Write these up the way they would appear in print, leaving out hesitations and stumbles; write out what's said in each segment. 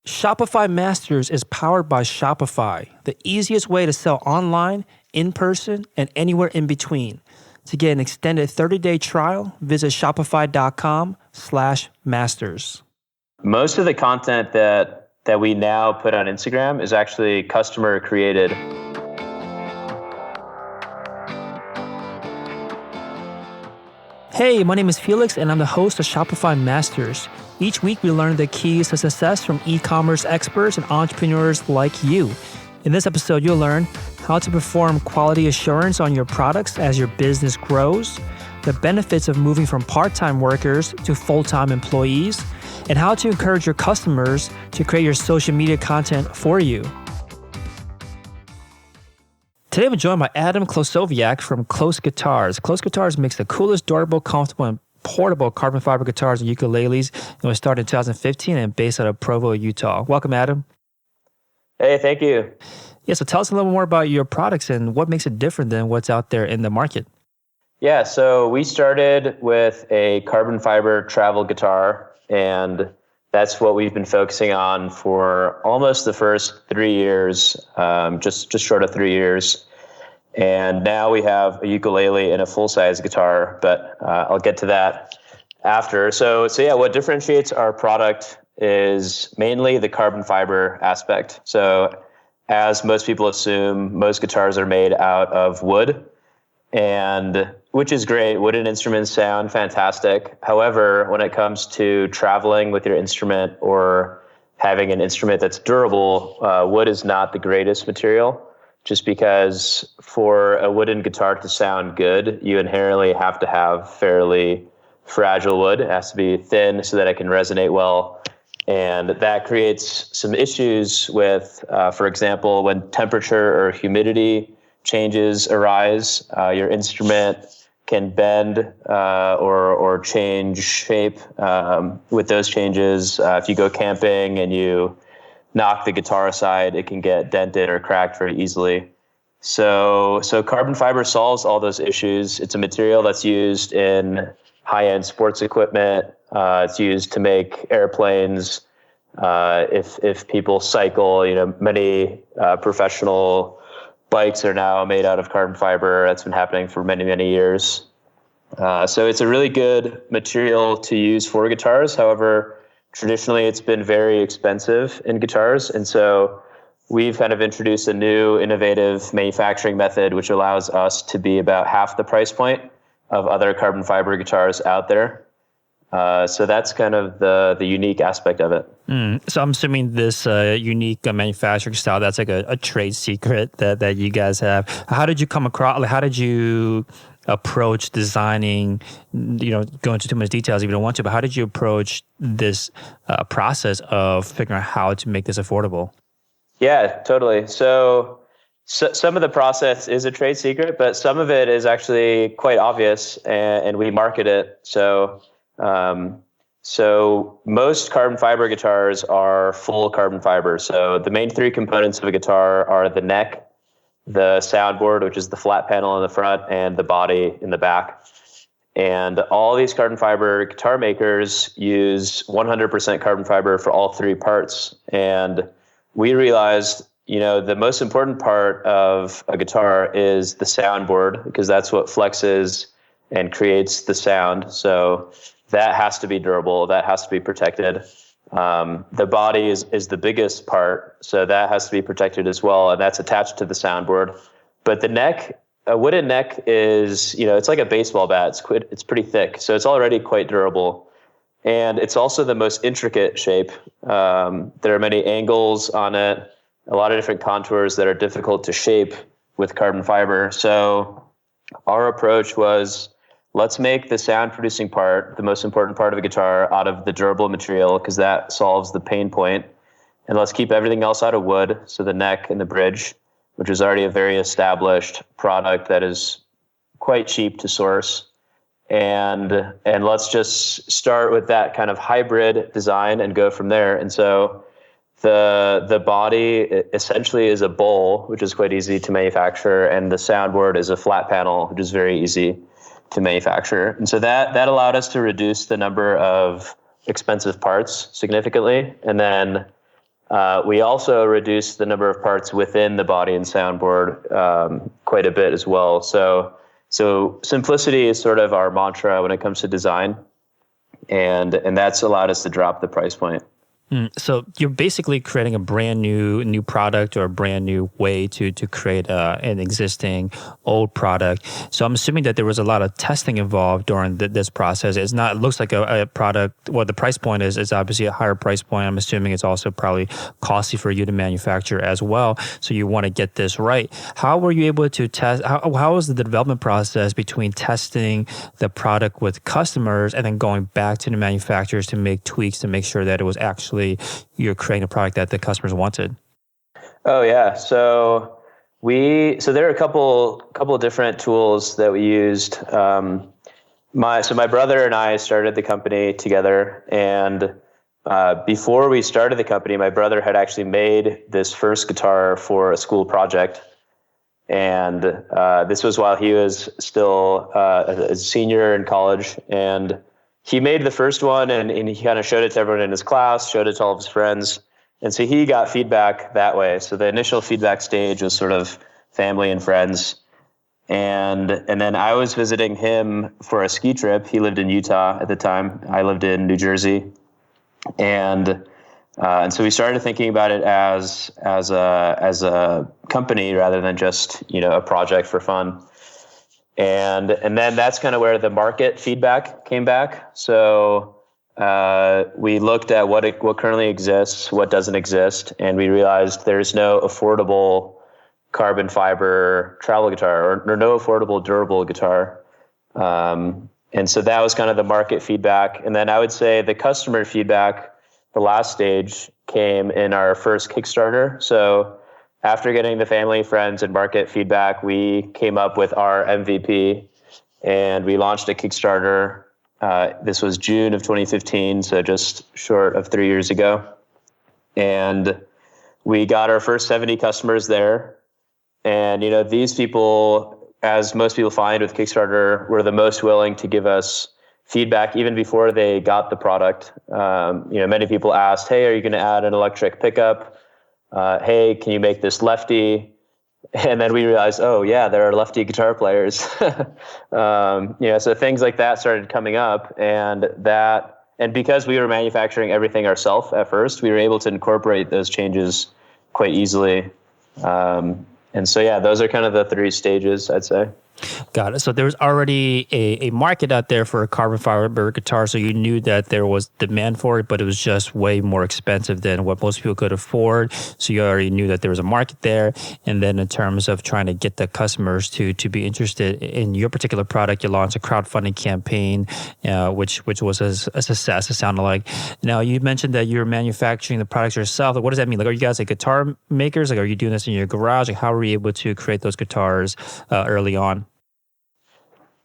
Shopify Masters is powered by Shopify, the easiest way to sell online, in person, and anywhere in between. To get an extended 30-day trial, visit shopify.com/masters. Most of the content that we now put on Instagram is actually customer created. Hey, my name is Felix, and I'm the host of Shopify Masters. Each week, we learn the keys to success from e-commerce experts and entrepreneurs like you. In this episode, you'll learn how to perform quality assurance on your products as your business grows, the benefits of moving from part-time workers to full-time employees, and how to encourage your customers to create your social media content for you. Today, I'm joined by Adam Klosowiak from KLOS Guitars. KLOS Guitars makes the coolest, durable, comfortable, and portable carbon fiber guitars and ukuleles. It was started in 2015 and based out of Provo, Utah. Welcome, Adam. Hey, thank you. Yeah, so tell us a little more about your products and what makes it different than what's out there in the market. Yeah, so we started with a carbon fiber travel guitar, and that's what we've been focusing on for almost the first 3 years, just short of 3 years. And now we have a ukulele and a full-size guitar, but I'll get to that after. So yeah, what differentiates our product is mainly the carbon fiber aspect. So as most people assume, most guitars are made out of wood, and which is great. Wooden instruments sound fantastic. However, when it comes to traveling with your instrument or having an instrument that's durable, wood is not the greatest material, just because for a wooden guitar to sound good, you inherently have to have fairly fragile wood. It has to be thin so that it can resonate well. And that creates some issues with, for example, when temperature or humidity changes arise, your instrument can bend or change shape with those changes. If you go camping and you knock the guitar aside, it can get dented or cracked very easily. So carbon fiber solves all those issues. It's a material that's used in high-end sports equipment. It's used to make airplanes. If people cycle, many professional bikes are now made out of carbon fiber. That's been happening for many, many years. So it's a really good material to use for guitars. However, traditionally it's been very expensive in guitars. And so we've kind of introduced a new innovative manufacturing method, which allows us to be about half the price point of other carbon fiber guitars out there. So that's kind of the unique aspect of it. So I'm assuming this unique manufacturing style, that's like a trade secret that you guys have. How did you come across, how did you approach designing, go into too much details if you don't want to, but how did you approach this process of figuring out how to make this affordable? Yeah, totally. So some of the process is a trade secret, but some of it is actually quite obvious, and we market it. So most carbon fiber guitars are full carbon fiber. So the main three components of a guitar are the neck, the soundboard, which is the flat panel in the front, and the body in the back. And all these carbon fiber guitar makers use 100% carbon fiber for all three parts. And we realized, the most important part of a guitar is the soundboard, because that's what flexes and creates the sound. So that has to be durable. That has to be protected. The body is the biggest part, so that has to be protected as well, and that's attached to the soundboard. But the neck, a wooden neck is, it's like a baseball bat. It's pretty thick, so it's already quite durable. And it's also the most intricate shape. There are many angles on it, a lot of different contours that are difficult to shape with carbon fiber. So our approach was, let's make the sound producing part, the most important part of a guitar, out of the durable material, because that solves the pain point. And let's keep everything else out of wood, so the neck and the bridge, which is already a very established product that is quite cheap to source. And let's just start with that kind of hybrid design and go from there. And so the body essentially is a bowl, which is quite easy to manufacture, and the soundboard is a flat panel, which is very easy to manufacture. And so that allowed us to reduce the number of expensive parts significantly. And then We also reduced the number of parts within the body and soundboard quite a bit as well. So simplicity is sort of our mantra when it comes to design, and that's allowed us to drop the price point. So you're basically creating a brand new product or a brand new way to create an existing old product. So I'm assuming that there was a lot of testing involved during this process. It looks like a product. Well, the price point is obviously a higher price point. I'm assuming it's also probably costly for you to manufacture as well. So you want to get this right. How were you able to test? How was the development process between testing the product with customers and then going back to the manufacturers to make tweaks to make sure that it was actually you're creating a product that the customers wanted? Oh yeah. So there are a couple of different tools that we used. My brother and I started the company together, and before we started the company, my brother had actually made this first guitar for a school project. And this was while he was still a senior in college, and he made the first one, and he kind of showed it to everyone in his class, showed it to all of his friends. And so he got feedback that way. So the initial feedback stage was sort of family and friends. And then I was visiting him for a ski trip. He lived in Utah at the time. I lived in New Jersey. And so we started thinking about it as a company rather than just, a project for fun. And then that's kind of where the market feedback came back. So we looked at what currently exists, what doesn't exist, and we realized there's no affordable carbon fiber travel guitar or no affordable durable guitar. And so that was kind of the market feedback. And then I would say the customer feedback, the last stage, came in our first Kickstarter. So after getting the family, friends, and market feedback, we came up with our MVP, and we launched a Kickstarter. This was June of 2015, so just short of 3 years ago. And we got our first 70 customers there. And, these people, as most people find with Kickstarter, were the most willing to give us feedback even before they got the product. Many people asked, hey, are you going to add an electric pickup? Hey, can you make this lefty? And then we realized, oh yeah, there are lefty guitar players. So things like that started coming up, and because we were manufacturing everything ourselves at first, we were able to incorporate those changes quite easily. And so yeah, those are kind of the three stages, I'd say. Got it. So there was already a market out there for a carbon fiber guitar, so you knew that there was demand for it, but it was just way more expensive than what most people could afford. So you already knew that there was a market there. And then in terms of trying to get the customers to be interested in your particular product, you launched a crowdfunding campaign, which was a success, it sounded like. Now, you mentioned that you're manufacturing the products yourself. Like, what does that mean? Like, are you guys like guitar makers? Like, are you doing this in your garage? Like, how were you able to create those guitars early on?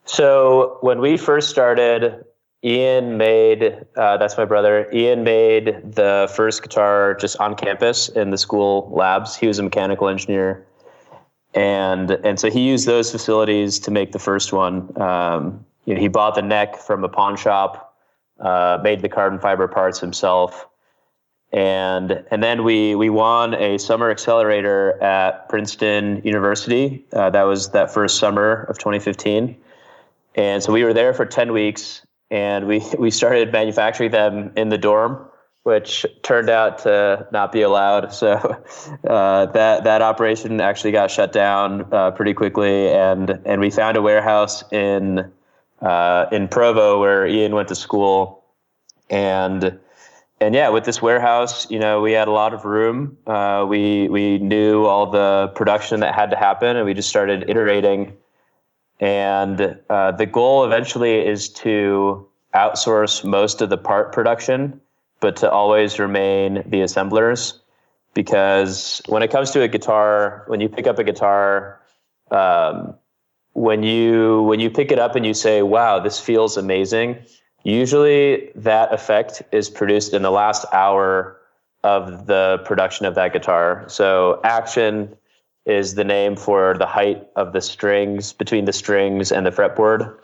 So when we first started, Ian made, that's my brother, Ian made the first guitar just on campus in the school labs. He was a mechanical engineer. And so he used those facilities to make the first one. He bought the neck from a pawn shop, made the carbon fiber parts himself. And then we won a summer accelerator at Princeton University. That was that first summer of 2015. And so we were there for 10 weeks, and we started manufacturing them in the dorm, which turned out to not be allowed. So that operation actually got shut down pretty quickly, and we found a warehouse in Provo where Ian went to school. And yeah, with this warehouse, we had a lot of room. We knew all the production that had to happen, and we just started iterating. And the goal eventually is to outsource most of the part production, but to always remain the assemblers. Because when it comes to a guitar, when you pick up a guitar, when you pick it up and you say, wow, this feels amazing, usually that effect is produced in the last hour of the production of that guitar. So action is the name for the height of the strings, between the strings and the fretboard.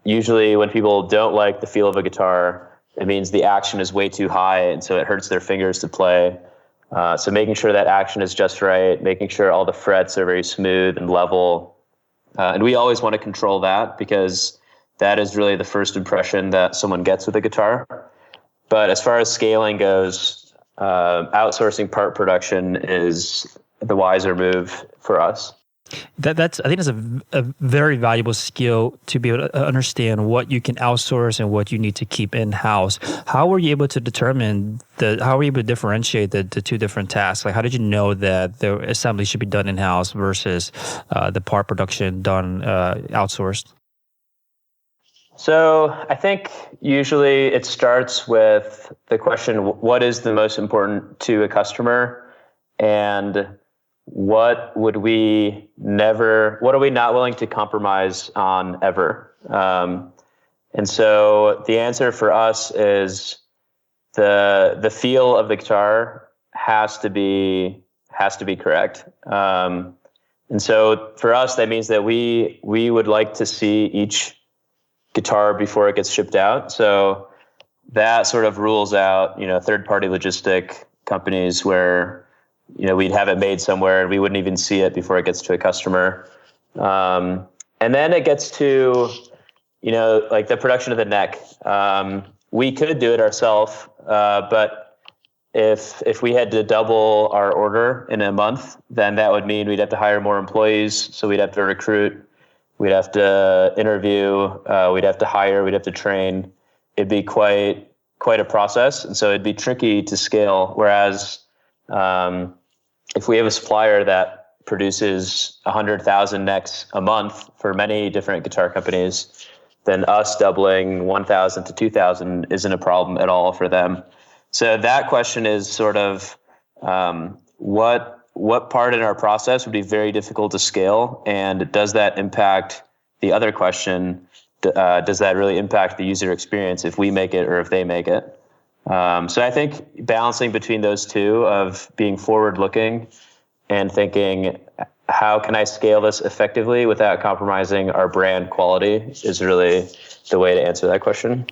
Usually when people don't like the feel of a guitar, it means the action is way too high, and so it hurts their fingers to play. So making sure that action is just right, making sure all the frets are very smooth and level. And we always want to control that because that is really the first impression that someone gets with a guitar. But as far as scaling goes, outsourcing part production is the wiser move for us. I think that's a very valuable skill to be able to understand what you can outsource and what you need to keep in-house. How were you able to differentiate the two different tasks? Like, how did you know that the assembly should be done in-house versus the part production done outsourced? So I think usually it starts with the question, what is the most important to a customer? And what are we not willing to compromise on ever? And so the answer for us is the feel of the guitar has to be correct. And so for us, that means that we would like to see each guitar before it gets shipped out. So that sort of rules out, third-party logistic companies where we'd have it made somewhere and we wouldn't even see it before it gets to a customer. And then it gets to, like the production of the neck. We could do it ourselves, but if we had to double our order in a month, then that would mean we'd have to hire more employees. So we'd have to recruit, we'd have to interview, we'd have to hire, we'd have to train. It'd be quite a process. And so it'd be tricky to scale. Whereas, if we have a supplier that produces 100,000 necks a month for many different guitar companies, then us doubling 1,000 to 2,000 isn't a problem at all for them. So that question is sort of what part in our process would be very difficult to scale, and does that impact the other question? Does that really impact the user experience if we make it or if they make it? So I think balancing between those two of being forward-looking and thinking, how can I scale this effectively without compromising our brand quality is really the way to answer that question.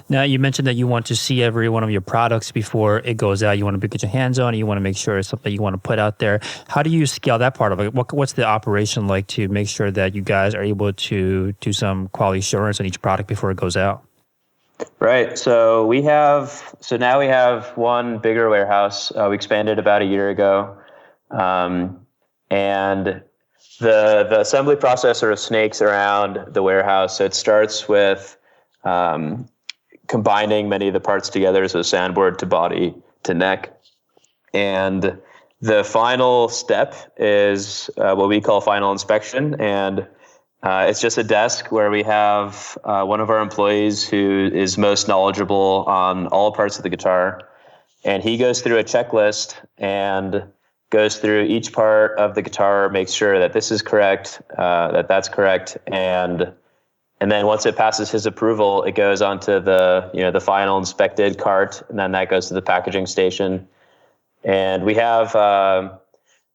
Now, you mentioned that you want to see every one of your products before it goes out. You want to get your hands on it. You want to make sure it's something you want to put out there. How do you scale that part of it? What's the operation like to make sure that you guys are able to do some quality assurance on each product before it goes out? Right. So now we have one bigger warehouse. We expanded about a year ago. And the assembly process sort of snakes around the warehouse. So it starts with combining many of the parts together, so soundboard to body to neck. And the final step is what we call final inspection. And it's just a desk where we have one of our employees who is most knowledgeable on all parts of the guitar. And he goes through a checklist and goes through each part of the guitar, makes sure that this is correct, that's correct. And then once it passes his approval, it goes onto the final inspected cart, and then that goes to the packaging station. And we have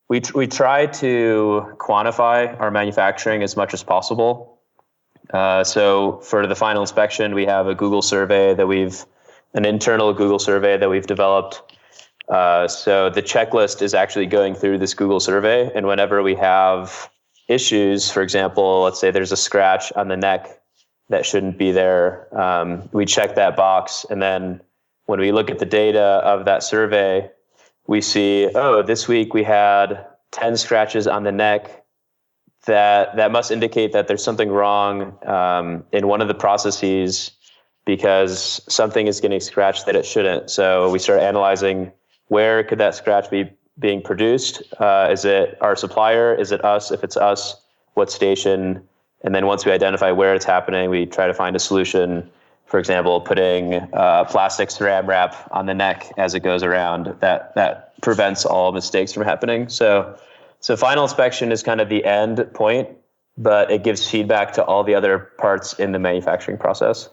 we try to quantify our manufacturing as much as possible. So for the final inspection, we have an internal Google survey that we've developed. So the checklist is actually going through this Google survey, and whenever we have issues, for example, let's say there's a scratch on the neck that shouldn't be there, we check that box, and then when we look at the data of that survey, we see, this week we had 10 scratches on the neck. That must indicate that there's something wrong in one of the processes because something is getting scratched that it shouldn't. So we start analyzing, where could that scratch be being produced? Is it our supplier? Is it us? If it's us, what station? And then once we identify where it's happening, we try to find a solution. For example, putting plastic Saran wrap on the neck as it goes around. That prevents all mistakes from happening. So final inspection is kind of the end point, but it gives feedback to all the other parts in the manufacturing process.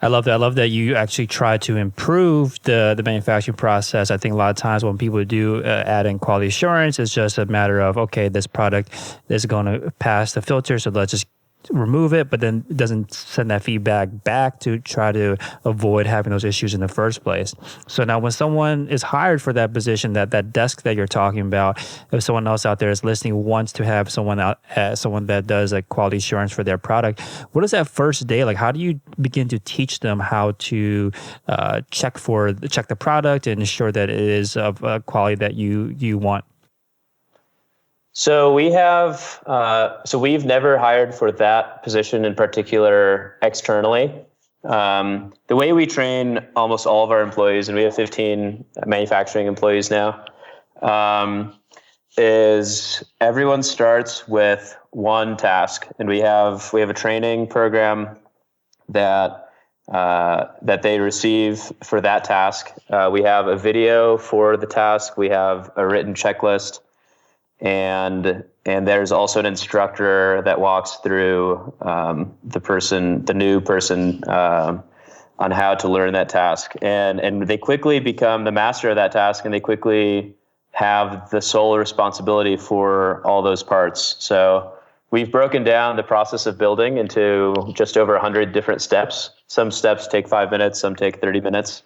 I love that. I love that you actually try to improve the manufacturing process. I think a lot of times when people do add in quality assurance, it's just a matter of, okay, this product is going to pass the filter, so let's just remove it, but then it doesn't send that feedback back to try to avoid having those issues in the first place. So now when someone is hired for that position, that desk that you're talking about, if someone else out there is listening wants to have someone that does like quality assurance for their product, what is that first day like? How do you begin to teach them how to check the product and ensure that it is of quality that you want? So we've never hired for that position in particular externally. The way we train almost all of our employees, and we have 15 manufacturing employees now, is everyone starts with one task, and we have a training program that they receive for that task. We have a video for the task. We have a written checklist. And there's also an instructor that walks through the new person on how to learn that task. And they quickly become the master of that task, and they quickly have the sole responsibility for all those parts. So we've broken down the process of building into just over 100 different steps. Some steps take 5 minutes, some take 30 minutes.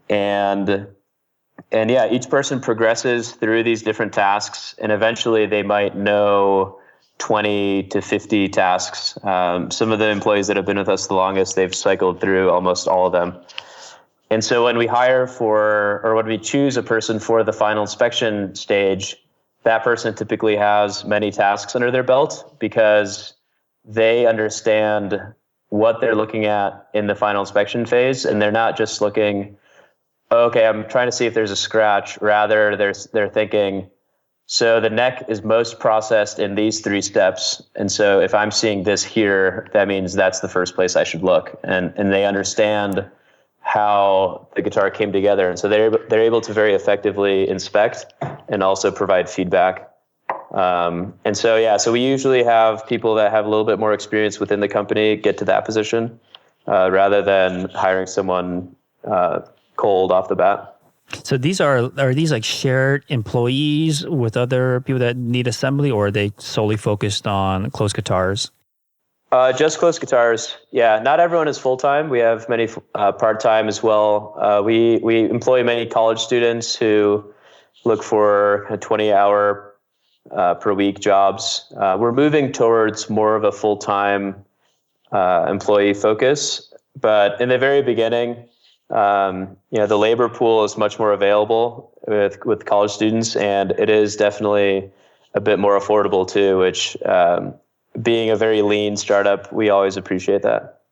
And yeah, each person progresses through these different tasks, and eventually they might know 20 to 50 tasks. Some of the employees that have been with us the longest, they've cycled through almost all of them. And so when we when we choose a person for the final inspection stage, that person typically has many tasks under their belt because they understand what they're looking at in the final inspection phase, and they're not just looking, okay, I'm trying to see if there's a scratch. Rather, they're thinking, so the neck is most processed in these 3 steps. And so if I'm seeing this here, that means that's the first place I should look. And they understand how the guitar came together. And so they're able to very effectively inspect and also provide feedback. So we usually have people that have a little bit more experience within the company get to that position rather than hiring someone cold off the bat. So are these like shared employees with other people that need assembly, or are they solely focused on KLOS Guitars? Just KLOS Guitars. Yeah, not everyone is full-time. We have many part-time as well. We employ many college students who look for 20-hour per week jobs. We're moving towards more of a full-time employee focus, but in the very beginning, the labor pool is much more available with college students, and it is definitely a bit more affordable too, which being a very lean startup, we always appreciate that.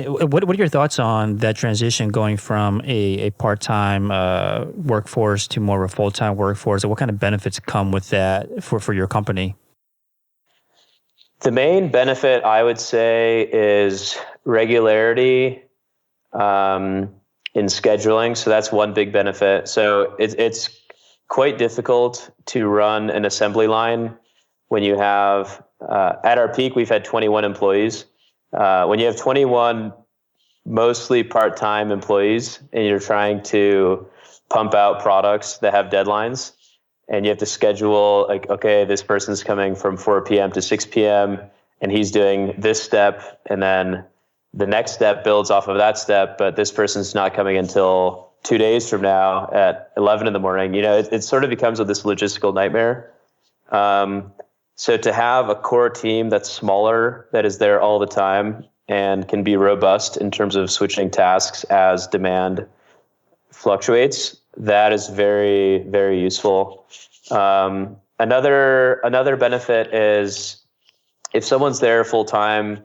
What are your thoughts on that transition going from a part-time workforce to more of a full-time workforce? And what kind of benefits come with that for your company? The main benefit, I would say, is regularity in scheduling. So that's one big benefit. So it's quite difficult to run an assembly line when you have, at our peak, we've had 21 employees. When you have 21 mostly part-time employees and you're trying to pump out products that have deadlines, and you have to schedule, like, okay, this person's coming from 4 p.m. to 6 p.m. and he's doing this step, and then the next step builds off of that step, but this person's not coming until 2 days from now at 11 in the morning. It sort of becomes this logistical nightmare. So to have a core team that's smaller, that is there all the time and can be robust in terms of switching tasks as demand fluctuates, that is very, very useful. Another benefit is if someone's there full time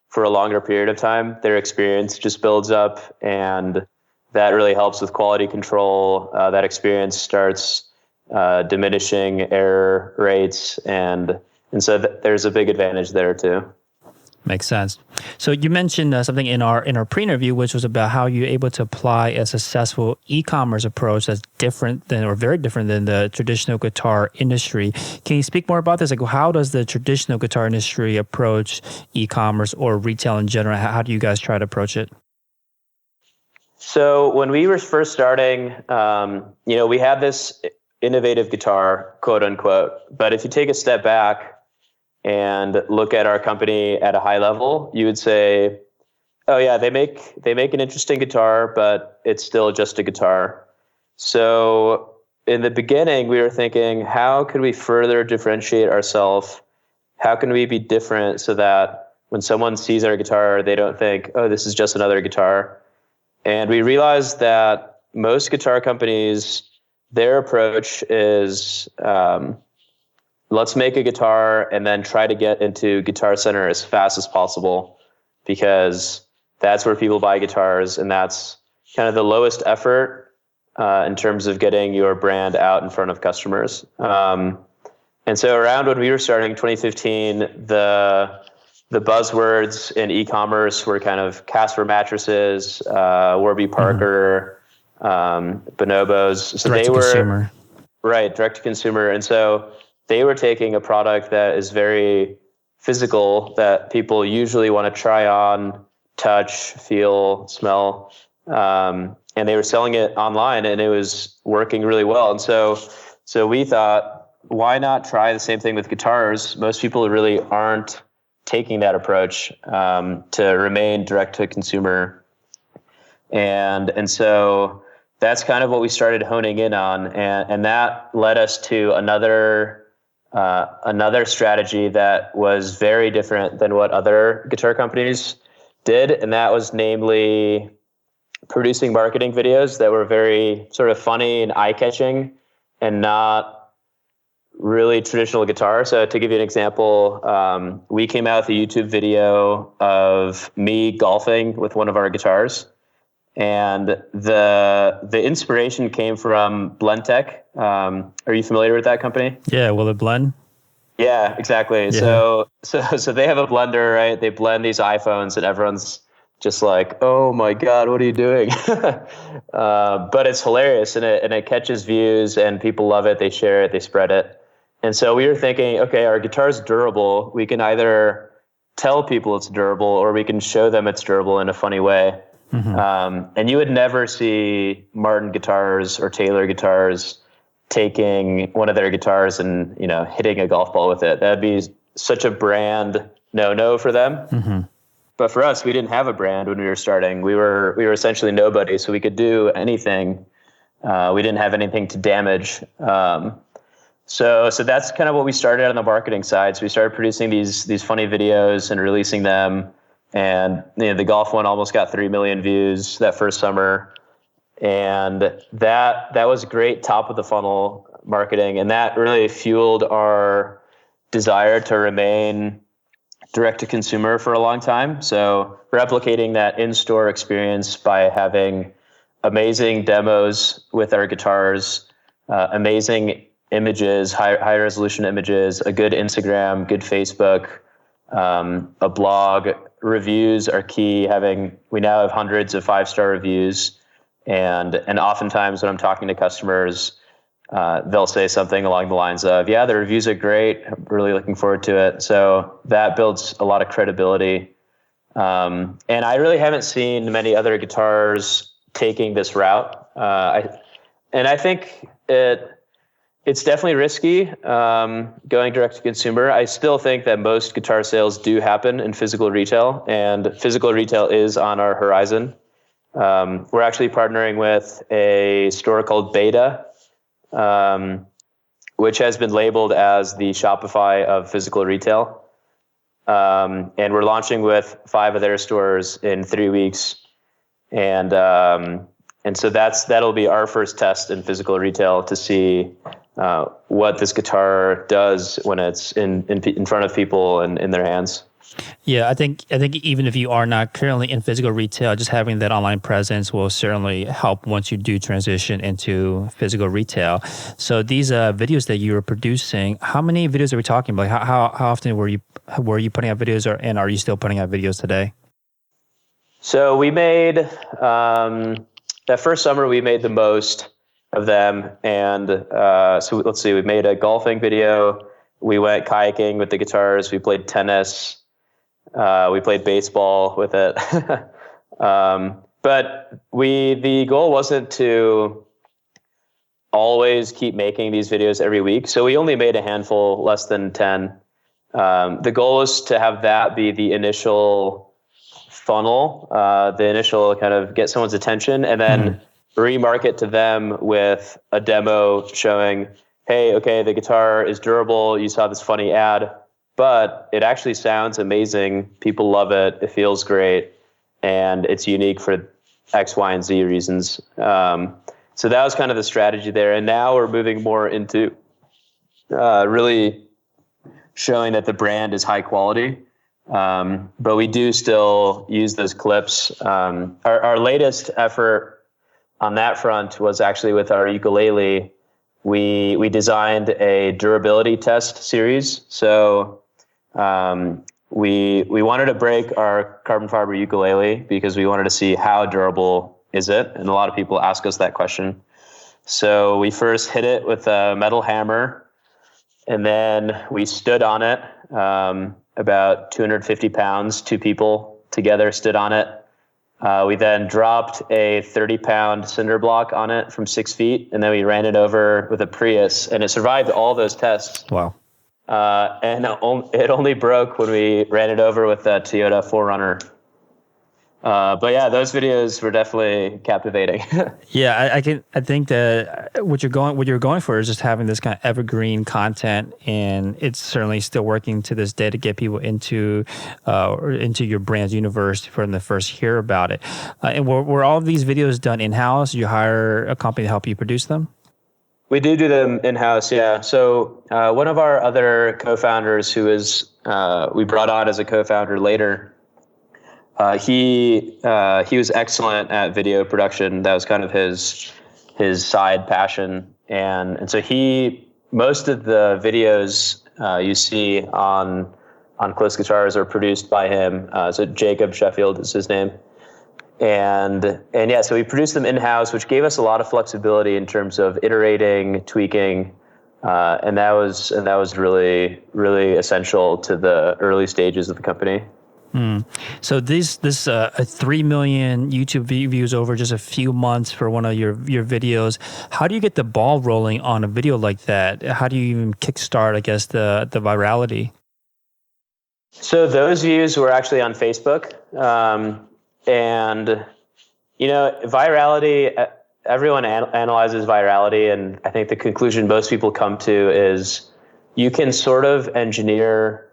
for a longer period of time, their experience just builds up, and that really helps with quality control. That experience starts diminishing error rates, and so there's a big advantage there too. Makes sense. So you mentioned something in our pre-interview, which was about how you're able to apply a successful e-commerce approach that's different than, or very different than, the traditional guitar industry. Can you speak more about this? Like, how does the traditional guitar industry approach e-commerce or retail in general? How do you guys try to approach it? So when we were first starting, we had this innovative guitar, quote unquote. But if you take a step back, and look at our company at a high level, you would say, oh yeah, they make an interesting guitar, but it's still just a guitar. So in the beginning, we were thinking, how could we further differentiate ourselves? How can we be different so that when someone sees our guitar, they don't think, oh, this is just another guitar? And we realized that most guitar companies, their approach is, let's make a guitar and then try to get into Guitar Center as fast as possible, because that's where people buy guitars, and that's kind of the lowest effort in terms of getting your brand out in front of customers. And so around when we were starting 2015, the buzzwords in e-commerce were kind of Casper mattresses, Warby Parker, bonobos. So direct to consumer. Right, direct to consumer. And so they were taking a product that is very physical, that people usually want to try on, touch, feel, smell. And they were selling it online, and it was working really well. And so we thought, why not try the same thing with guitars? Most people really aren't taking that approach to remain direct to consumer. And so that's kind of what we started honing in on. And that led us to another strategy that was very different than what other guitar companies did. And that was namely producing marketing videos that were very sort of funny and eye-catching and not really traditional guitar. So to give you an example, we came out with a YouTube video of me golfing with one of our guitars. And the inspiration came from Blendtec. Are you familiar with that company? Yeah, will it blend? Yeah, exactly. Yeah. So they have a blender, right? They blend these iPhones, and everyone's just like, oh my God, what are you doing? But it's hilarious, and it catches views, and people love it. They share it, they spread it. And so we were thinking, okay, our guitar's durable. We can either tell people it's durable, or we can show them it's durable in a funny way. And you would never see Martin guitars or Taylor guitars taking one of their guitars and, hitting a golf ball with it. That'd be such a brand no for them. But for us, we didn't have a brand when we were starting. We were essentially nobody, so we could do anything. We didn't have anything to damage. So that's kind of what we started on the marketing side. So we started producing these funny videos and releasing them. And the golf one almost got 3 million views that first summer. And that was great top of the funnel marketing. And that really fueled our desire to remain direct to consumer for a long time. So replicating that in-store experience by having amazing demos with our guitars, amazing images, high resolution images, a good Instagram, good Facebook, a blog. Reviews are key. We now have hundreds of 5-star reviews, and oftentimes when I'm talking to customers, they'll say something along the lines of, yeah, the reviews are great. I'm really looking forward to it. So that builds a lot of credibility. And I really haven't seen many other guitars taking this route. I think it's definitely risky going direct to consumer. I still think that most guitar sales do happen in physical retail, and physical retail is on our horizon. We're actually partnering with a store called Beta, which has been labeled as the Shopify of physical retail. And we're launching with 5 of their stores in 3 weeks. And so that'll be our first test in physical retail to see what this guitar does when it's in front of people and in their hands. Yeah, I think even if you are not currently in physical retail, just having that online presence will certainly help once you do transition into physical retail. So these videos that you were producing, how many videos are we talking about? How often were you putting out videos, and are you still putting out videos today? So we made that first summer we made the most of them, and so let's see, we made a golfing video. We went kayaking with the guitars. We played tennis. We played baseball with it. But the goal wasn't to always keep making these videos every week. So we only made a handful, less than 10. The goal is to have that be the initial funnel, the initial kind of get someone's attention, and then remarket to them with a demo showing, hey, okay, the guitar is durable. You saw this funny ad, but it actually sounds amazing. People love it. It feels great. And it's unique for X, Y, and Z reasons. So that was kind of the strategy there. And now we're moving more into really showing that the brand is high quality. But we do still use those clips. Our latest effort on that front was actually with our ukulele. We designed a durability test series. So we wanted to break our carbon fiber ukulele because we wanted to see how durable is it? And a lot of people ask us that question. So we first hit it with a metal hammer, and then we stood on it, about 250 pounds, 2 people together stood on it. We then dropped a 30-pound cinder block on it from 6 feet, and then we ran it over with a Prius, and it survived all those tests. Wow. And it only broke when we ran it over with a Toyota 4Runner. But yeah, those videos were definitely captivating. Yeah, I think that what you're going for is just having this kind of evergreen content, and it's certainly still working to this day to get people into your brand's universe for them to first hear about it. And were all of these videos done in-house? You hire a company to help you produce them? We do them in-house, yeah. So one of our other co-founders, who is we brought on as a co-founder later, he was excellent at video production. That was kind of his side passion, and so most of the videos you see on KLOS Guitars are produced by him. So Jacob Sheffield is his name. And yeah, so we produced them in-house, which gave us a lot of flexibility in terms of iterating, tweaking, and that was really, really essential to the early stages of the company. So this 3 million YouTube views over just a few months for one of your videos. How do you get the ball rolling on a video like that? How do you even kickstart, I guess, the virality? So those views were actually on Facebook. And, virality, everyone analyzes virality. And I think the conclusion most people come to is you can sort of engineer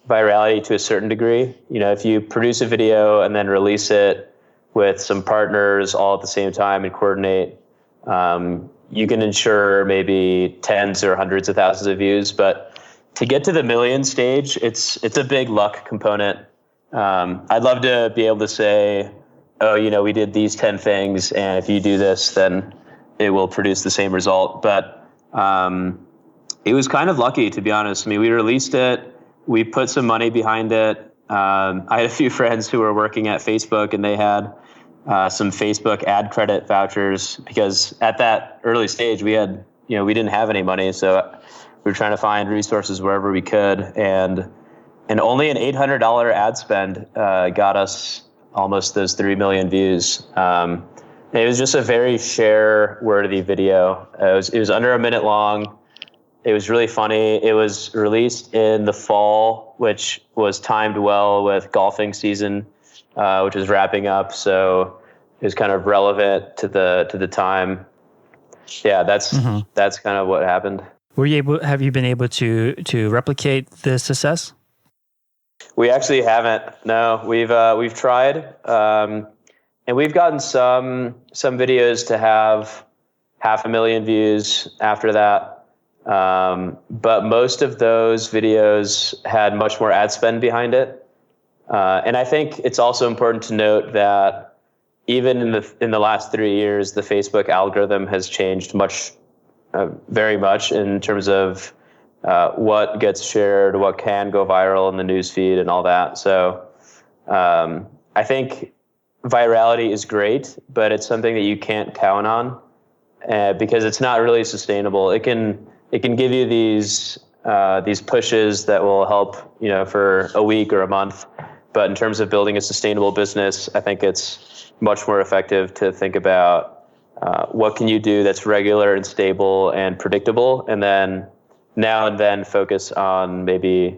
virality to a certain degree. If you produce a video and then release it with some partners all at the same time and coordinate, you can ensure maybe tens or hundreds of thousands of views. But to get to the million stage, it's a big luck component. I'd love to be able to say, we did these 10 things, and if you do this, then it will produce the same result. But it was kind of lucky, to be honest. I mean, we released it. We put some money behind it. I had a few friends who were working at Facebook, and they had some Facebook ad credit vouchers, because at that early stage we didn't have any money. So we were trying to find resources wherever we could. And only an $800 ad spend got us almost those 3 million views. It was just a very share-worthy video. It was under a minute long. It was really funny. It was released in the fall, which was timed well with golfing season, which is wrapping up. So it was kind of relevant to the time. Yeah, that's kind of what happened. Have you been able to replicate this success? We actually haven't. No, we've tried, and we've gotten some videos to have 500,000 views after that. But most of those videos had much more ad spend behind it. And I think it's also important to note that even in the last 3 years, the Facebook algorithm has changed very much in terms of what gets shared, what can go viral in the news feed and all that. So I think virality is great, but it's something that you can't count on because it's not really sustainable. It can give you these pushes that will help, for a week or a month. But in terms of building a sustainable business, I think it's much more effective to think about what can you do that's regular and stable and predictable, and then now and then focus on maybe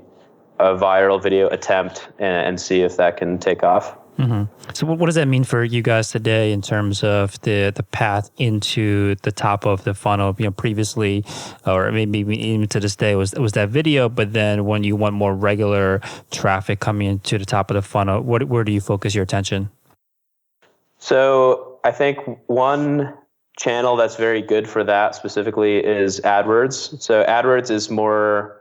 a viral video attempt and see if that can take off. Mm-hmm. So what does that mean for you guys today in terms of the path into the top of the funnel? Previously, or maybe even to this day, was that video, but then when you want more regular traffic coming into the top of the funnel, where do you focus your attention? So I think one channel that's very good for that specifically is AdWords. So AdWords is more,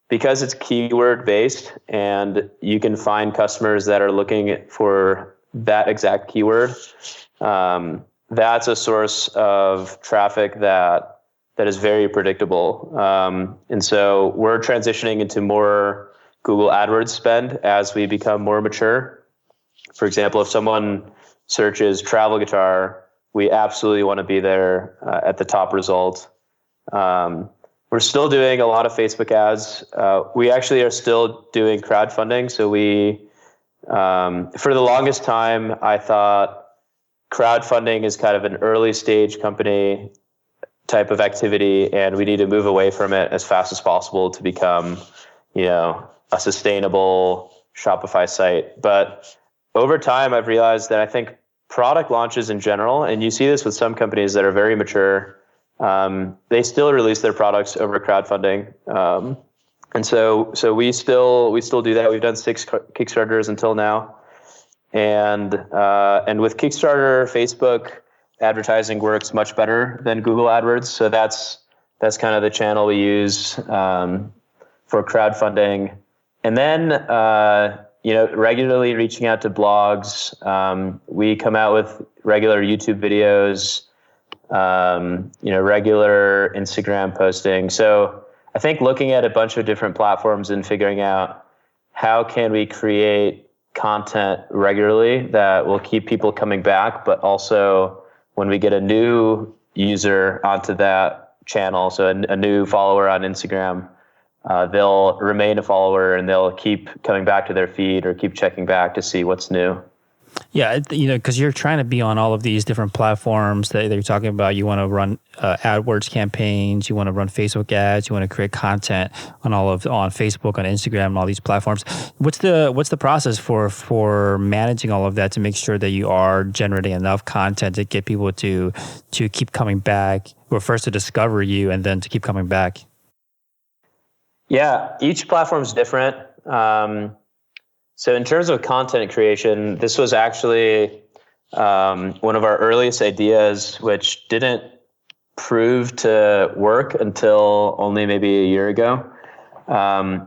because it's keyword based and you can find customers that are looking for that exact keyword. That's a source of traffic that is very predictable. And so we're transitioning into more Google AdWords spend as we become more mature. For example, if someone searches travel guitar, we absolutely want to be there at the top result. We're still doing a lot of Facebook ads. We actually are still doing crowdfunding. So for the longest time, I thought crowdfunding is kind of an early stage company type of activity, and we need to move away from it as fast as possible to become, a sustainable Shopify site. But over time, I've realized that I think product launches in general, and you see this with some companies that are very mature, they still release their products over crowdfunding. And so we still do that. We've done 6 Kickstarters until now. And with Kickstarter, Facebook advertising works much better than Google AdWords. So that's kind of the channel we use, for crowdfunding. And then, regularly reaching out to blogs. We come out with regular YouTube videos, regular Instagram posting. So I think looking at a bunch of different platforms and figuring out how can we create content regularly that will keep people coming back, but also when we get a new user onto that channel, so a new follower on Instagram, they'll remain a follower and they'll keep coming back to their feed or keep checking back to see what's new. Yeah, because you're trying to be on all of these different platforms that you're talking about. You want to run AdWords campaigns, you want to run Facebook ads, you want to create content on Facebook, on Instagram, and all these platforms. What's the process for managing all of that to make sure that you are generating enough content to get people to keep coming back, or first to discover you and then to keep coming back? Yeah, each platform is different. So in terms of content creation, this was actually one of our earliest ideas, which didn't prove to work until only maybe a year ago.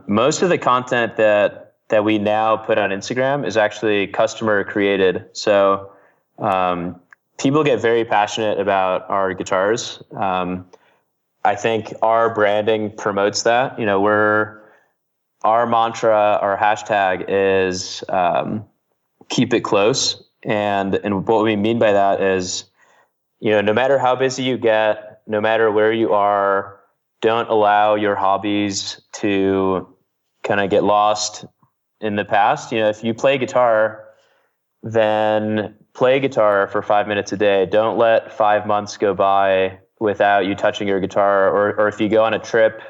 Most of the content that we now put on Instagram is actually customer created. So people get very passionate about our guitars. I think our branding promotes that. Our mantra, our hashtag is keep it close. And what we mean by that is, no matter how busy you get, no matter where you are, don't allow your hobbies to kind of get lost in the past. If you play guitar, then play guitar for 5 minutes a day. Don't let 5 months go by without you touching your guitar. Or if you go on a trip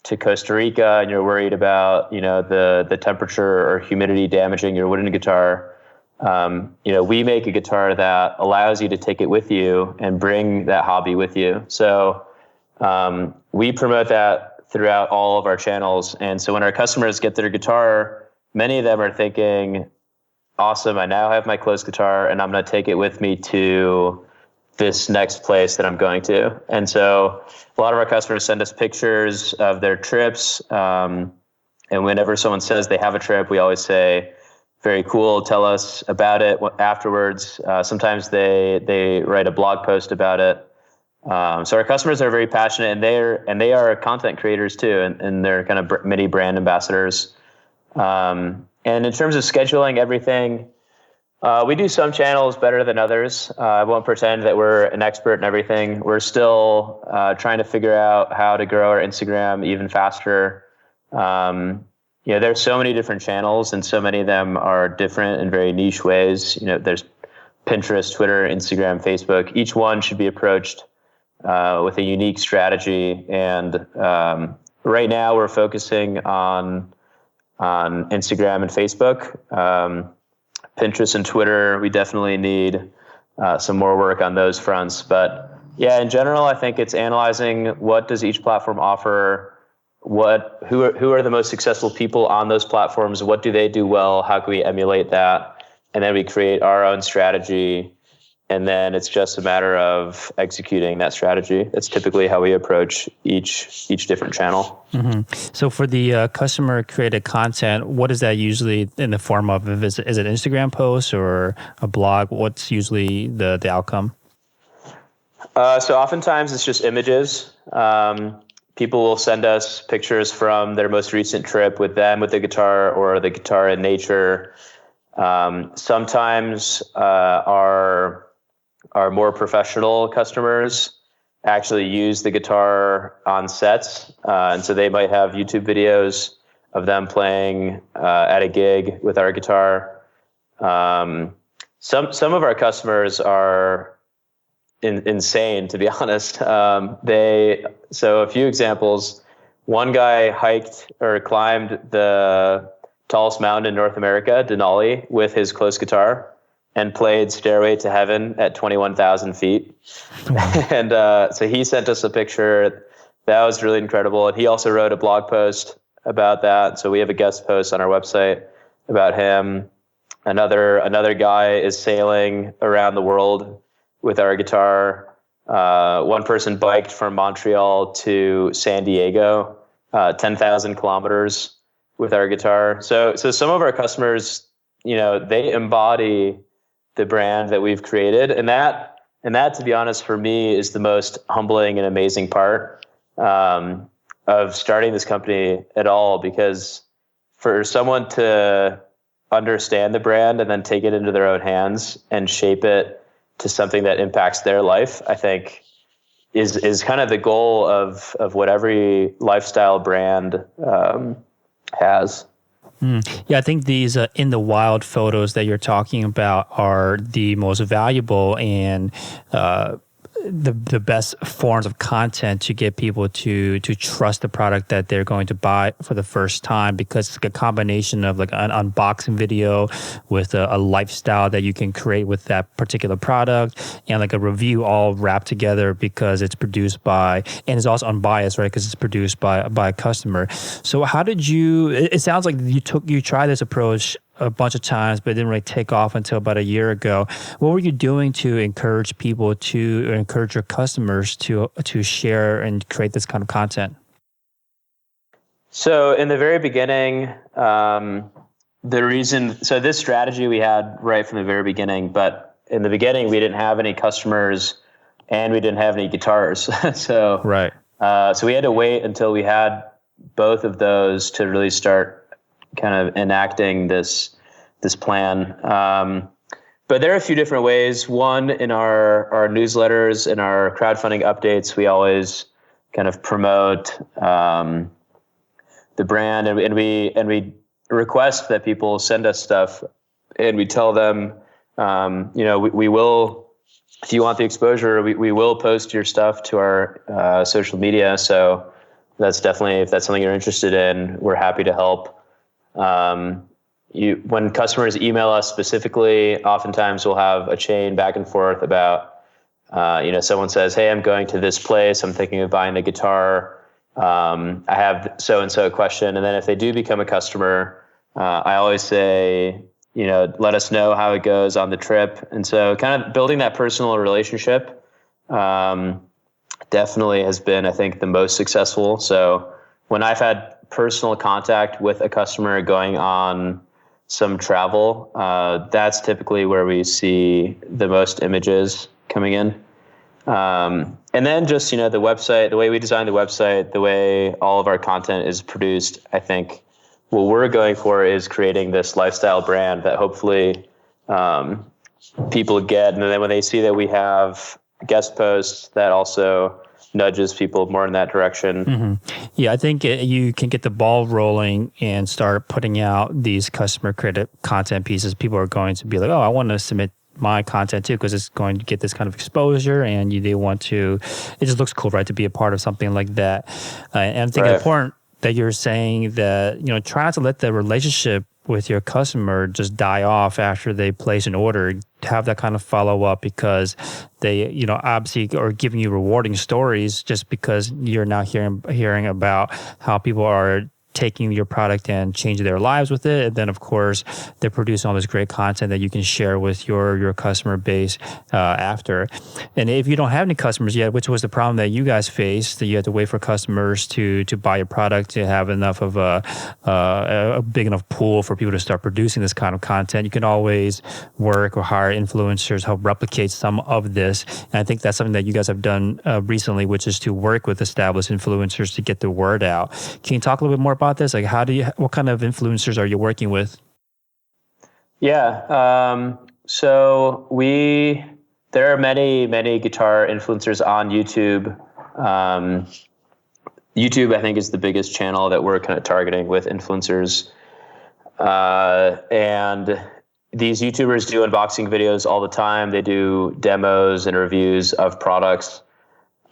to Costa Rica and you're worried about, the temperature or humidity damaging your wooden guitar, we make a guitar that allows you to take it with you and bring that hobby with you. So we promote that throughout all of our channels. And so when our customers get their guitar, many of them are thinking, awesome, I now have my KLOS guitar and I'm going to take it with me to this next place that I'm going to. And so a lot of our customers send us pictures of their trips. And whenever someone says they have a trip, we always say, very cool, tell us about it afterwards. Sometimes they write a blog post about it. So our customers are very passionate, and they are content creators too, and they're kind of mini brand ambassadors. And in terms of scheduling everything, we do some channels better than others. I won't pretend that we're an expert in everything. We're still trying to figure out how to grow our Instagram even faster. There's so many different channels, and so many of them are different in very niche ways. There's Pinterest, Twitter, Instagram, Facebook. Each one should be approached with a unique strategy. And right now we're focusing on on Instagram and Facebook. Pinterest and Twitter, we definitely need some more work on those fronts. But yeah, in general, I think it's analyzing what does each platform offer, who are the most successful people on those platforms, what do they do well, how can we emulate that, and then we create our own strategy, and then it's just a matter of executing that strategy. That's typically how we approach each different channel. Mm-hmm. So for the customer created content, what is that usually in the form of? Is it Instagram posts or a blog? What's usually the outcome? So oftentimes it's just images. People will send us pictures from their most recent trip with them with the guitar or the guitar in nature. Sometimes our more professional customers actually use the guitar on sets. And so they might have YouTube videos of them playing at a gig with our guitar. Some of our customers are insane, to be honest. So a few examples. One guy hiked or climbed the tallest mountain in North America, Denali, with his KLOS guitar, and played Stairway to Heaven at 21,000 feet. And so he sent us a picture. That was really incredible. And he also wrote a blog post about that. So we have a guest post on our website about him. Another guy is sailing around the world with our guitar. One person biked from Montreal to San Diego, 10,000 kilometers with our guitar. So some of our customers, they embody the brand that we've created. And that, to be honest, for me is the most humbling and amazing part of starting this company at all, because for someone to understand the brand and then take it into their own hands and shape it to something that impacts their life, I think is kind of the goal of what every lifestyle brand has. Yeah, I think these in the wild photos that you're talking about are the most valuable and the best forms of content to get people to trust the product that they're going to buy for the first time, because it's a combination of like an unboxing video with a lifestyle that you can create with that particular product, and like a review all wrapped together because it's produced by, and it's also unbiased, right? Because it's produced by a customer. So how did you? It sounds like you tried this approach a bunch of times, but it didn't really take off until about a year ago. What were you doing to encourage people to encourage your customers to share and create this kind of content? So in the very beginning, this strategy we had right from the very beginning, but in the beginning we didn't have any customers and we didn't have any guitars. So right. So we had to wait until we had both of those to really start kind of enacting this plan. But there are a few different ways. One, in our newsletters and our crowdfunding updates, we always kind of promote the brand, and we request that people send us stuff, and we tell them, we will, if you want the exposure, we will post your stuff to our social media. So that's definitely, if that's something you're interested in, we're happy to help. When customers email us specifically, oftentimes we'll have a chain back and forth about, someone says, hey, I'm going to this place, I'm thinking of buying the guitar. I have so-and-so question. And then if they do become a customer, I always say, let us know how it goes on the trip. And so kind of building that personal relationship, definitely has been, I think, the most successful. So when I've had personal contact with a customer going on some travel, that's typically where we see the most images coming in. And then just, the website, the way we design the website, the way all of our content is produced, I think what we're going for is creating this lifestyle brand that hopefully people get. And then when they see that we have guest posts, that also nudges people more in that direction. Mm-hmm. Yeah, I think you can get the ball rolling and start putting out these customer created content pieces. People are going to be like, oh, I want to submit my content too, because it's going to get this kind of exposure, and they want to, it just looks cool, right, to be a part of something like that. And I think an important that you're saying that, try not to let the relationship with your customer just die off after they place an order. Have that kind of follow up, because they, obviously are giving you rewarding stories just because you're now hearing about how people are taking your product and changing their lives with it. And then, of course, they're producing all this great content that you can share with your customer base after. And if you don't have any customers yet, which was the problem that you guys faced, that you had to wait for customers to buy your product, to have enough of a big enough pool for people to start producing this kind of content, you can always work or hire influencers, help replicate some of this. And I think that's something that you guys have done recently, which is to work with established influencers to get the word out. Can you talk a little bit more about this? Like, what kind of influencers are you working with? Yeah. So there are many guitar influencers on YouTube. YouTube, I think, is the biggest channel that we're kind of targeting with influencers. And these YouTubers do unboxing videos all the time. They do demos and reviews of products.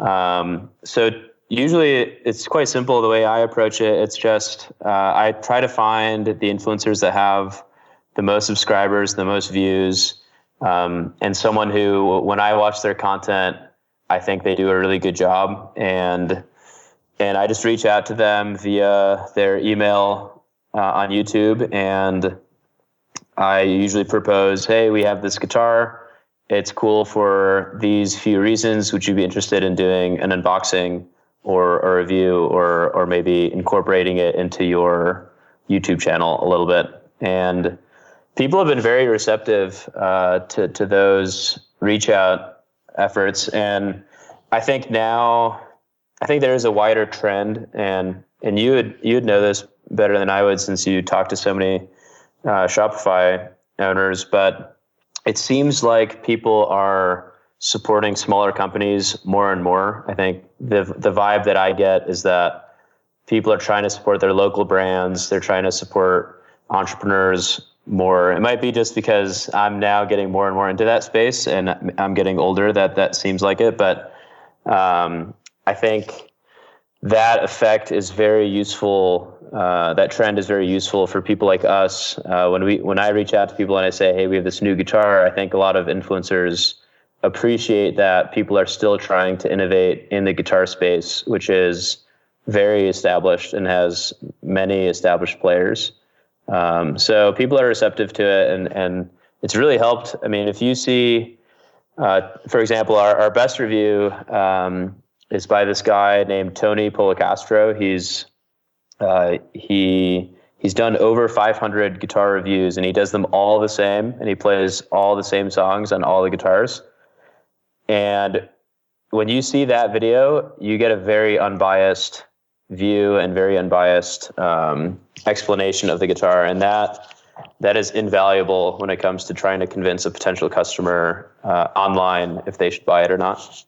So usually it's quite simple the way I approach it. It's just I try to find the influencers that have the most subscribers, the most views, and someone who, when I watch their content, I think they do a really good job. And I just reach out to them via their email on YouTube, and I usually propose, hey, we have this guitar. It's cool for these few reasons. Would you be interested in doing an unboxing or a review, or maybe incorporating it into your YouTube channel a little bit? And people have been very receptive to those reach out efforts. And I think there is a wider trend, and you'd know this better than I would, since you talk to so many Shopify owners, but it seems like people are supporting smaller companies more and more. I think the vibe that I get is that people are trying to support their local brands. They're trying to support entrepreneurs more. It might be just because I'm now getting more and more into that space, and I'm getting older that seems like it. But I think that effect is very useful. That trend is very useful for people like us. When I reach out to people and I say, hey, we have this new guitar, I think a lot of influencers appreciate that people are still trying to innovate in the guitar space, which is very established and has many established players. So people are receptive to it, and it's really helped. I mean, if you see, for example, our best review is by this guy named Tony Policastro. He's done over 500 guitar reviews, and he does them all the same, and he plays all the same songs on all the guitars. And when you see that video, you get a very unbiased view and very unbiased explanation of the guitar, and that is invaluable when it comes to trying to convince a potential customer online if they should buy it or not.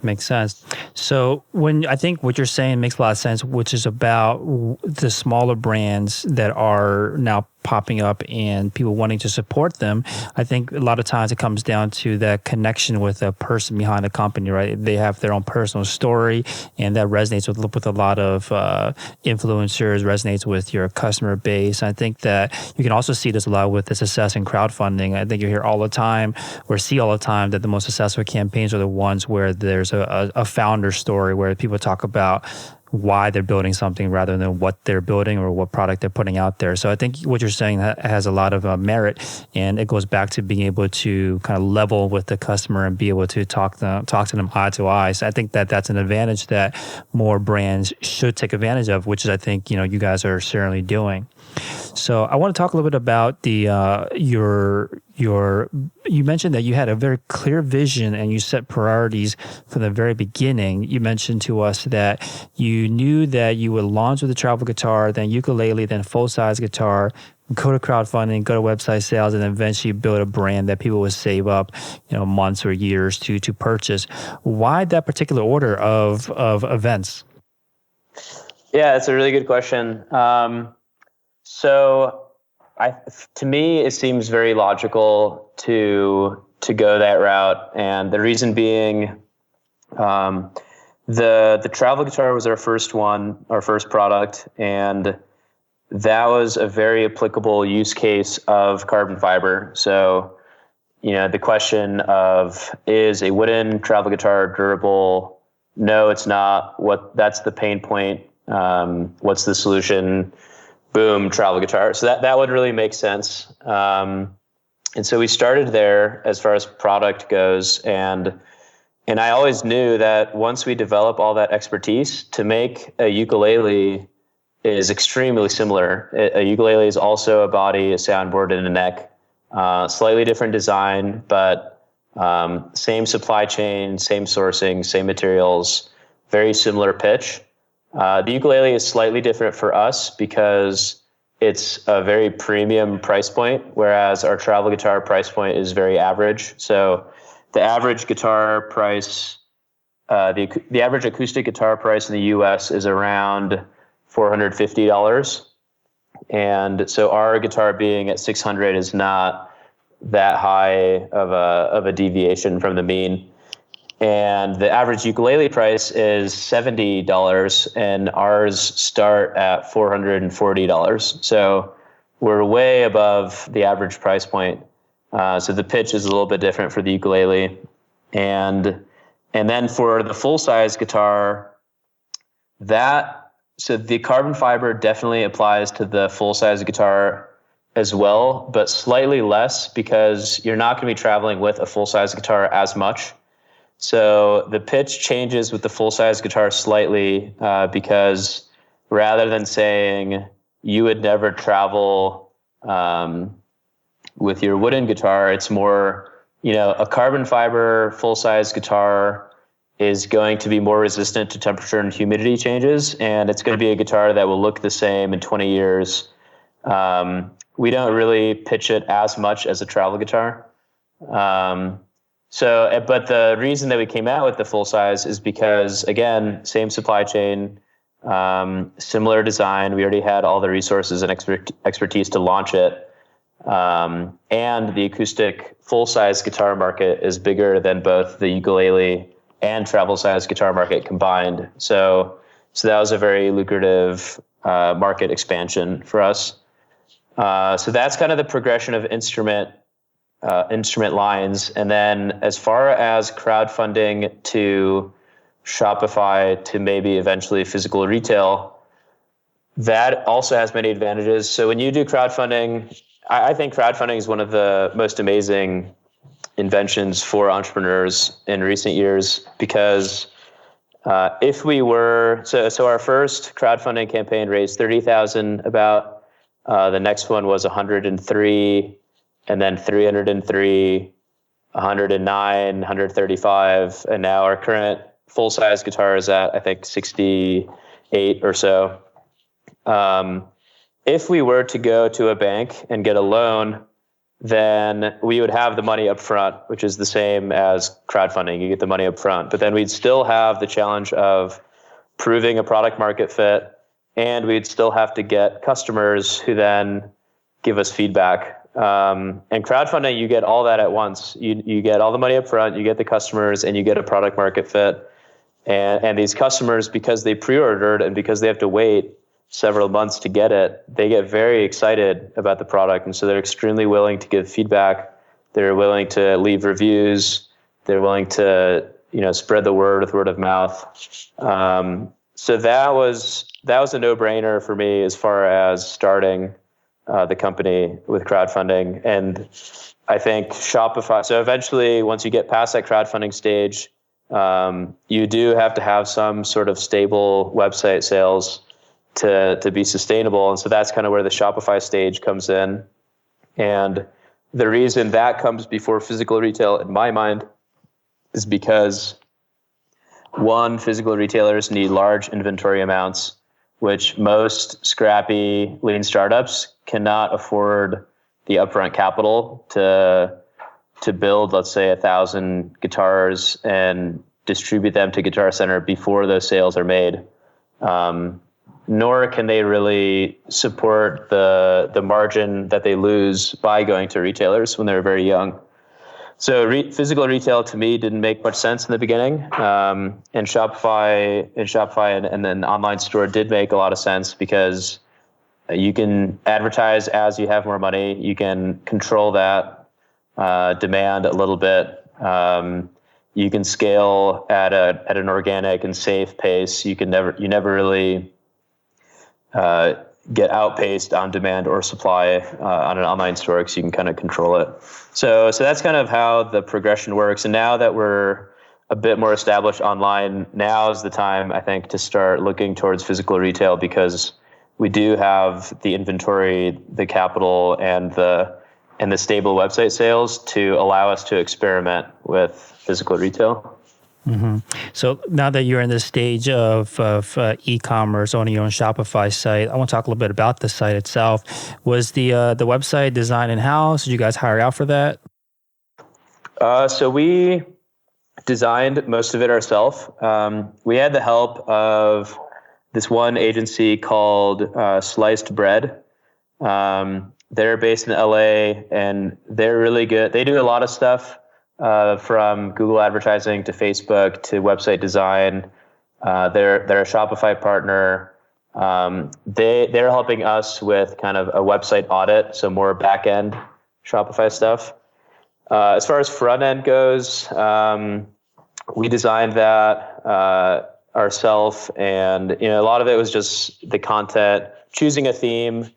Makes sense. So I think what you're saying makes a lot of sense, which is about the smaller brands that are now popping up and people wanting to support them. I think a lot of times it comes down to that connection with a person behind the company, right? They have their own personal story, and that resonates with a lot of influencers, resonates with your customer base. I think that you can also see this a lot with the success in crowdfunding. I think you hear all the time, or see all the time, that the most successful campaigns are the ones where there's a founder story, where people talk about why they're building something rather than what they're building or what product they're putting out there. So I think what you're saying has a lot of merit, and it goes back to being able to kind of level with the customer and be able to talk to them eye to eye. So I think that's an advantage that more brands should take advantage of, which is, I think, you guys are certainly doing. So I want to talk a little bit about you mentioned that you had a very clear vision and you set priorities from the very beginning. You mentioned to us that you knew that you would launch with a travel guitar, then ukulele, then full-size guitar, go to crowdfunding, go to website sales, and then eventually build a brand that people would save up, months or years to purchase. Why that particular order of events? Yeah, that's a really good question. So to me, it seems very logical to go that route. And the reason being, The travel guitar was our first product, and that was a very applicable use case of carbon fiber. So, the question of, is a wooden travel guitar durable? No, it's not. That's the pain point. What's the solution? Boom, travel guitar. So that would really make sense. And so we started there as far as product goes. And I always knew that once we develop all that expertise, to make a ukulele is extremely similar. A ukulele is also a body, a soundboard, and a neck. Slightly different design, but same supply chain, same sourcing, same materials, very similar pitch. The ukulele is slightly different for us because it's a very premium price point, whereas our travel guitar price point is very average. So the average guitar price, the average acoustic guitar price in the U.S. is around $450. And so our guitar being at $600 is not that high of a deviation from the mean. And the average ukulele price is $70, and ours start at $440. So we're way above the average price point. So the pitch is a little bit different for the ukulele. And then for the full-size guitar, so the carbon fiber definitely applies to the full-size guitar as well, but slightly less because you're not going to be traveling with a full-size guitar as much. So the pitch changes with the full-size guitar slightly because rather than saying you would never travel with your wooden guitar, it's more, a carbon fiber full-size guitar is going to be more resistant to temperature and humidity changes, and it's going to be a guitar that will look the same in 20 years. We don't really pitch it as much as a travel guitar. But the reason that we came out with the full size is because, again, same supply chain, similar design. We already had all the resources and expertise to launch it. And the acoustic full size guitar market is bigger than both the ukulele and travel size guitar market combined. So that was a very lucrative market expansion for us. So that's kind of the progression of instrument lines. And then as far as crowdfunding to Shopify to maybe eventually physical retail, that also has many advantages. So when you do crowdfunding, I think crowdfunding is one of the most amazing inventions for entrepreneurs in recent years, because if we were, so our first crowdfunding campaign raised $30,000 about, the next one was 103, and then 303, 109, 135, and now our current full-size guitar is at, I think, 68 or so. If we were to go to a bank and get a loan, then we would have the money up front, which is the same as crowdfunding. You get the money up front, but then we'd still have the challenge of proving a product market fit, and we'd still have to get customers who then give us feedback. And crowdfunding, you get all that at once. You get all the money up front, you get the customers, and you get a product market fit. And these customers, because they pre-ordered and because they have to wait several months to get it, they get very excited about the product. And so they're extremely willing to give feedback. They're willing to leave reviews. They're willing to, spread the word with word of mouth. So that was a no-brainer for me as far as starting the company with crowdfunding. And I think Shopify, so eventually once you get past that crowdfunding stage, you do have to have some sort of stable website sales to be sustainable. And so that's kind of where the Shopify stage comes in. And the reason that comes before physical retail, in my mind, is because, one, physical retailers need large inventory amounts, which most scrappy lean startups cannot afford the upfront capital to build, let's say, 1,000 guitars and distribute them to Guitar Center before those sales are made. Nor can they really support the margin that they lose by going to retailers when they're very young. Physical retail to me didn't make much sense in the beginning. And Shopify and then online store did make a lot of sense because you can advertise as you have more money. You can control that demand a little bit. You can scale at an organic and safe pace. You never really get outpaced on demand or supply on an online store because you can kind of control it. So that's kind of how the progression works. And now that we're a bit more established online, now is the time, I think, to start looking towards physical retail because we do have the inventory, the capital, and the stable website sales to allow us to experiment with physical retail. Mm-hmm. So now that you're in this stage of e-commerce, owning your own Shopify site, I want to talk a little bit about the site itself. Was the website designed in-house? Did you guys hire out for that? So we designed most of it ourselves. We had the help of this one agency called Sliced Bread. They're based in LA, and they're really good. They do a lot of stuff. From Google advertising to Facebook to website design. They're a Shopify partner. They're helping us with kind of a website audit, so more back-end Shopify stuff. As far as front-end goes, we designed that ourselves, and a lot of it was just the content. Choosing a theme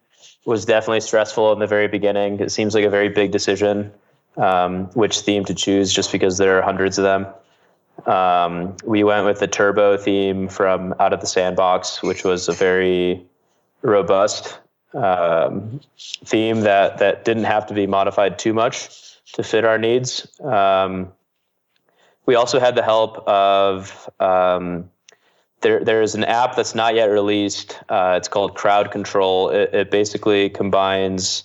was definitely stressful in the very beginning. It seems like a very big decision. Which theme to choose just because there are hundreds of them. We went with the Turbo theme from Out of the Sandbox, which was a very robust theme that didn't have to be modified too much to fit our needs. We also had the help of there's an app that's not yet released. It's called Crowd Control. It basically combines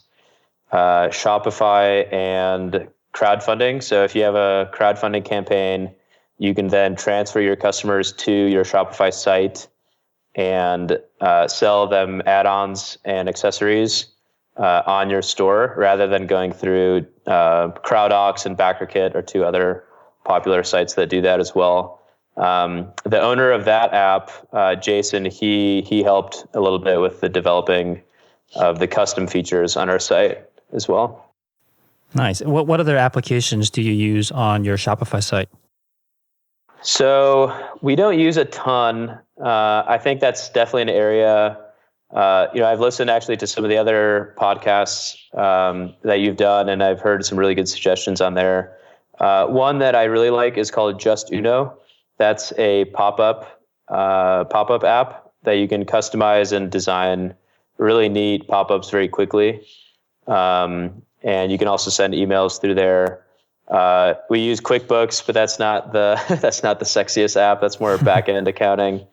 Shopify and crowdfunding. So if you have a crowdfunding campaign, you can then transfer your customers to your Shopify site and sell them add-ons and accessories on your store rather than going through CrowdOx and BackerKit are two other popular sites that do that as well. The owner of that app, Jason, he helped a little bit with the developing of the custom features on our site as well. Nice. What other applications do you use on your Shopify site? So we don't use a ton. I think that's definitely an area. I've listened actually to some of the other podcasts that you've done, and I've heard some really good suggestions on there. One that I really like is called Just Uno. That's a pop-up app that you can customize and design really neat pop-ups very quickly. And you can also send emails through there. We use QuickBooks, but that's not the sexiest app. That's more back-end accounting.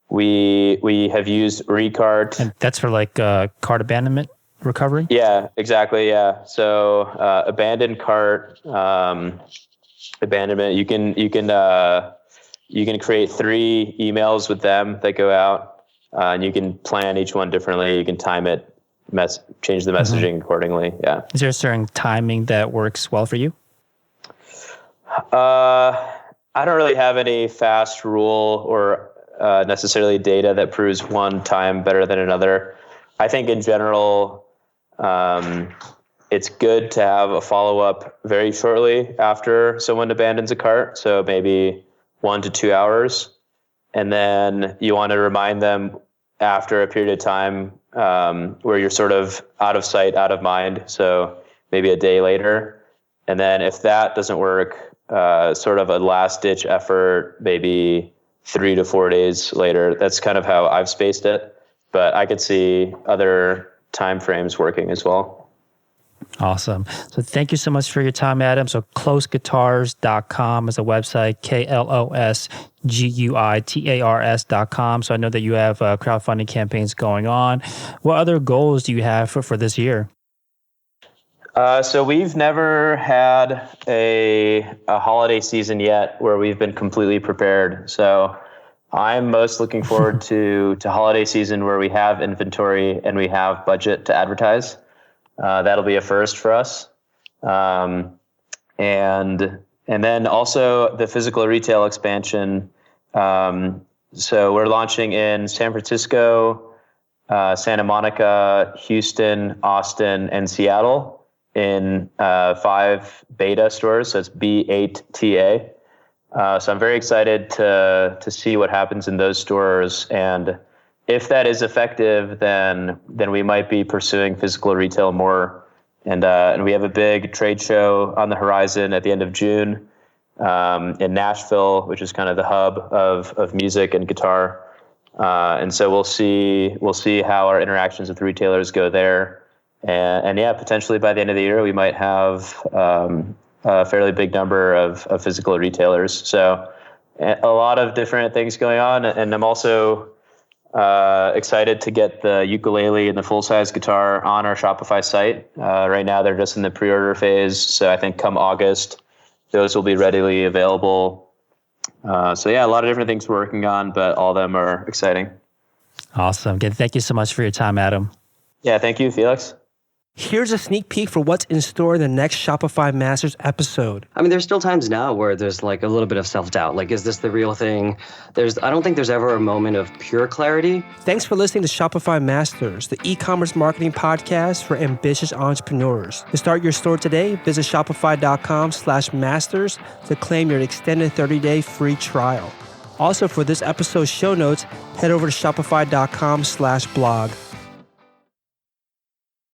We have used Recart. And that's for like cart abandonment recovery? Yeah, exactly. Yeah. So abandoned cart abandonment. You can create 3 emails with them that go out, and you can plan each one differently. You can time it. Change the messaging accordingly. Yeah. Is there a certain timing that works well for you? I don't really have any fast rule or necessarily data that proves one time better than another. I think in general, it's good to have a follow-up very shortly after someone abandons a cart. So maybe 1 to 2 hours. And then you want to remind them after a period of time where you're sort of out of sight, out of mind. So maybe a day later. And then if that doesn't work, sort of a last ditch effort, maybe 3 to 4 days later. That's kind of how I've spaced it, but I could see other timeframes working as well. Awesome. So thank you so much for your time, Adam. So KLOSguitars.com is a website, KLOSGUITARS.com. So I know that you have crowdfunding campaigns going on. What other goals do you have for this year? So we've never had a holiday season yet where we've been completely prepared. So I'm most looking forward to holiday season where we have inventory and we have budget to advertise. That'll be a first for us. And And then also the physical retail expansion. So we're launching in San Francisco, Santa Monica, Houston, Austin, and Seattle in 5 beta stores. So it's B8TA. So I'm very excited to see what happens in those stores, and if that is effective, then we might be pursuing physical retail more. And we have a big trade show on the horizon at the end of June in Nashville, which is kind of the hub of music and guitar. And so we'll see how our interactions with retailers go there. And yeah, potentially by the end of the year, we might have a fairly big number of physical retailers. So a lot of different things going on. And I'm also excited to get the ukulele and the full-size guitar on our Shopify site. Right now, they're just in the pre-order phase. So I think come August, those will be readily available. So yeah, a lot of different things we're working on, but all of them are exciting. Awesome. Again, thank you so much for your time, Adam. Yeah, thank you, Felix. Here's a sneak peek for what's in store in the next Shopify Masters episode. I mean, there's still times now where there's like a little bit of self-doubt. Like, is this the real thing? I don't think there's ever a moment of pure clarity. Thanks for listening to Shopify Masters, the e-commerce marketing podcast for ambitious entrepreneurs. To start your store today, visit shopify.com/masters to claim your extended 30-day free trial. Also, for this episode's show notes, head over to shopify.com/blog.